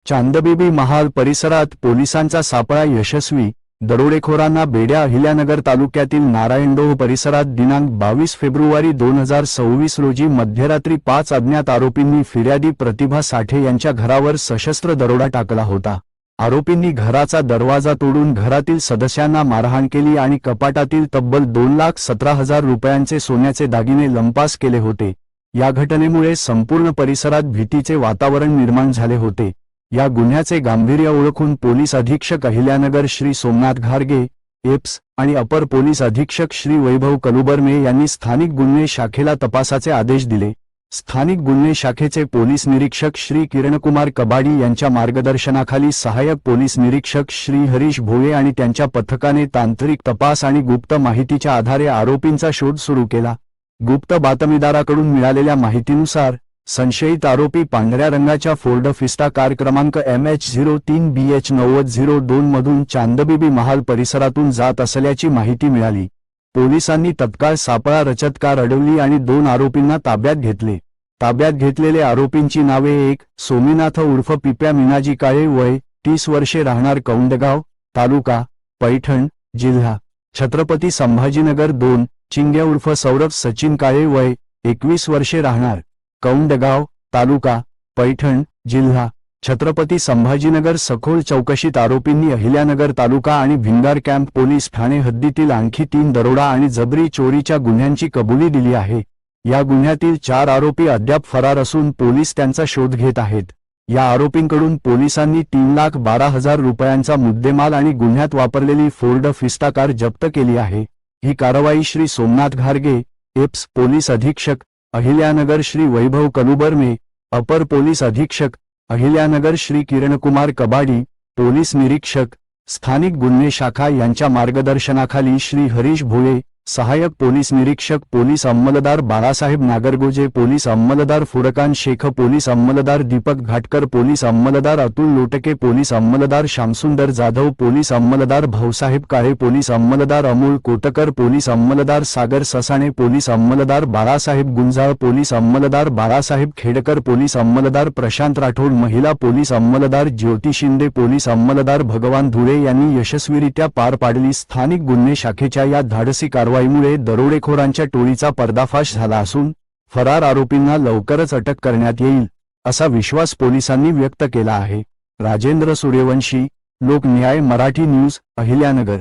चांदबिबी महाल परिसरात पोलिसांचा सापळा यशस्वी। दरोडेखोरांना बेड्या। अहिल्यानगर तालुक्यातील नारायणडोह परिसरात दिनांक 22 फेब्रुवारी 2026 रोजी मध्यरात्री 5 अज्ञात आरोपींनी फिर्यादी प्रतिभा साठे यांच्या घरावर सशस्त्र दरोडा टाकला होता। आरोपींनी घराचा दरवाजा तोडून घरातील सदस्यांना मारहाण केली आणि कपाटातील तब्बल 2,17,000 रुपयांचे सोन्याचे दागिने लंपास केले होते। या घटनेमुळे संपूर्ण परिसरात भीतीचे वातावरण निर्माण झाले होते। या गुन्ह्याचे गांभीर्य ओळखून पोलीस अधीक्षक अहिल्यानगर श्री सोमनाथ घारगे एप्स आणि अपर पोलीस अधीक्षक श्री वैभव कलुबर्मे यांनी स्थानिक गुन्हे शाखेला तपासाचे आदेश दिले। स्थानिक गुन्हे शाखेचे पोलीस निरीक्षक श्री किरणकुमार कबाडी यांच्या मार्गदर्शनाखाली सहाय्यक पोलीस निरीक्षक श्री हरीश भोये आणि त्यांच्या पथकाने तांत्रिक तपास आणि गुप्त माहितीच्या आधारे आरोपींचा शोध सुरू केला। गुप्त बातमीदाराकडून मिळालेल्या माहितीनुसार संशयित आरोपी पांढऱ्या रंगाच्या फोर्ड फिस्टा कार क्रमांक MH03BH9002 मधून चांदबिबी महाल परिसरातून जात असल्याची माहिती मिळाली। पोलिसांनी तत्काळ सापळा रचत कार अडवली आणि 2 आरोपींना ताब्यात घेतले। ताब्यात घेतलेले आरोपींची नावे 1. सोमीनाथ उर्फ पिप्या मीनाजी काळे वय 30 वर्षे राहणार कौंडगाव तालुका पैठण जिल्हा छत्रपती संभाजीनगर 2. चिंग्या उर्फ सौरभ सचिन काळे वय 21 वर्षे राहणार कौंडगाव तालुका पैठण जिल्हा छत्रपती संभाजीनगर। सखोल चौकशीत आरोपींनी अहिल्यानगर तालुका आणि भिंगार कॅम्प पोलीस ठाणे हद्दीतील आणखी 3 दरोडा आणि जबरी चोरीच्या गुन्ह्यांची कबुली दिली आहे। या गुन्ह्यातील 4 आरोपी अद्याप फरार असून पोलीस त्यांचा शोध घेत आहेत। या आरोपींकडून पोलिसांनी 3,12,000 रुपयांचा मुद्देमाल आणि गुन्ह्यात वापरलेली फोर्ड फिस्टा कार जप्त केली आहे। ही कारवाई श्री सोमनाथ घारगे एप्स पोलीस अधीक्षक अहिल्यानगर श्री वैभव कलुबर्मे अपर पोलीस अधीक्षक अहिल्यानगर श्री किरणकुमार कबाडी पोलीस निरीक्षक स्थानिक गुन्हे शाखा यांच्या मार्गदर्शनाखाली श्री हरीश भोये सहाय्यक पोलीस निरीक्षक पोलीस अंमलदार बाळासाहेब नागरगोजे पोलीस अंमलदार फुरकान शेख पोलीस अंमलदार दीपक घाटकर पोलीस अंमलदार अतुल लोटके पोलीस अंमलदार श्यामसुंदर जाधव पोलीस अंमलदार भाऊसाहेब काळे पोलीस अंमलदार अमोल कोटकर पोलीस अंमलदार सागर ससाणे पोलीस अंमलदार बाळासाहेब गुंजाळ पोलीस अंमलदार बाळासाहेब खेडकर पोलीस अंमलदार प्रशांत राठोड महिला पोलीस अंमलदार ज्योती शिंदे पोलीस अंमलदार भगवान धुळे यांनी यशस्वीरित्या पार पाडली। स्थानिक गुन्हे शाखेच्या या धाडसी कारवाईमुळे दरोडेखोरांच्या टोळीचा पर्दाफाश झाला असून फरार आरोपींना लवकरच अटक करण्यात येईल असा विश्वास पोलिसांनी व्यक्त केला आहे। राजेंद्र सूर्यवंशी, लोकन्याय मराठी न्यूज, अहिल्यानगर।